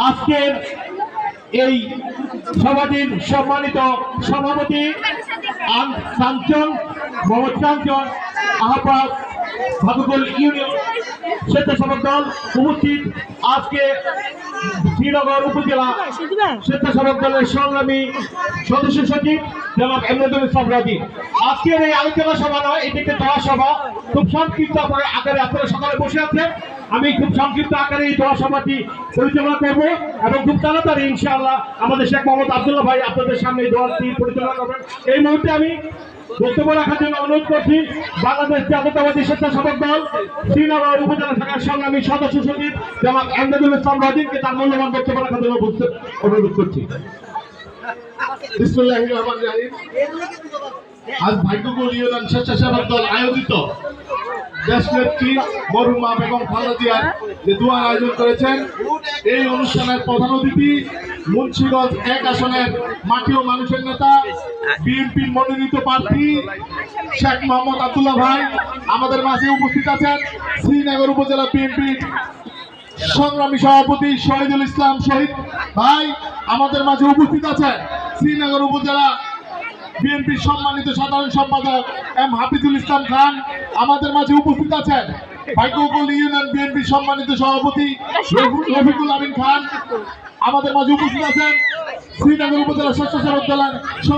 আজকের এই সভাটির সম্মানিত সভাপতি কাঞ্চন মোহাম্মদ কাঞ্চন আহ্বায়ক ভাগুগোল ইউনিয়ন স্বেচ্ছাসেবক দল উপস্থিত। আজকে শ্রীনগর উপজেলা স্বেচ্ছাসেবক দলের সংগ্রামী সদস্য সচিব জনাব এমদাদুল ইসলাম রাজি। আজকের এই আলোচনা সভা নয়, এটি একটি দোয়া সভা। খুব সংক্ষিপ্ত আকারে আপনারা সকালে বসে আছেন, আমি খুব সংক্ষিপ্ত আকারে এই দোয়া সভাটি পরিচালনা করব এবং খুব তাড়াতাড়ি ইনশাআল্লাহ আমাদের শেখ মোহাম্মদ আব্দুল্লাহ ভাই আপনাদের সামনে এই দোয়াটি পরিচালনা করবেন। এই মুহূর্তে আমি বক্তব্য রাখার জন্য অনুরোধ করছি বাংলাদেশ জাতীয়তাবাদী স্বেচ্ছাসেবক দল শ্রীনগর উপজেলা শাখার সংগ্রামী সদস্য সচিব জনাব এমদাদুল ইসলাম রাজিকে তার মূল্যবান বক্তব্য রাখার জন্য অনুরোধ করছি। বিসমিল্লাহির রহমানির রহিম। আজ ভাগ্যকুল ইউনিয়ন স্বেচ্ছাসেবক দল আয়োজিত দেশনেত্রী মরহুমা বেগম খালেদা জিয়ার যে দোয়ার আয়োজন করেছেন, এই অনুষ্ঠানের প্রধান অতিথি মুন্সিগঞ্জ 1 আসনের মাটি ও মানুষের নেতা বিএনপির মনোনীত প্রার্থী শেখ মোহাম্মদ আব্দুল্লাহ ভাই আমাদের মাঝে উপস্থিত আছেন। শ্রীনগর উপজেলা বিএনপির সংগ্রামী সভাপতি শহীদুল ইসলাম শহীদ ভাই আমাদের মাঝে উপস্থিত আছেন। শ্রীনগর উপজেলা বিএনপির সম্মানিত সাধারণ সম্পাদক এম হাফিজুল ইসলাম খান আমাদের মাঝে উপস্থিত আছেন। ভাগ্যকুল ইউনিয়ন বিএনপির সম্মানিত সভাপতি রফিকুল আমিন খান আমাদের মাঝে উপস্থিত আছেন। শ্রীনগর উপজেলা স্বেচ্ছাসেবক দলের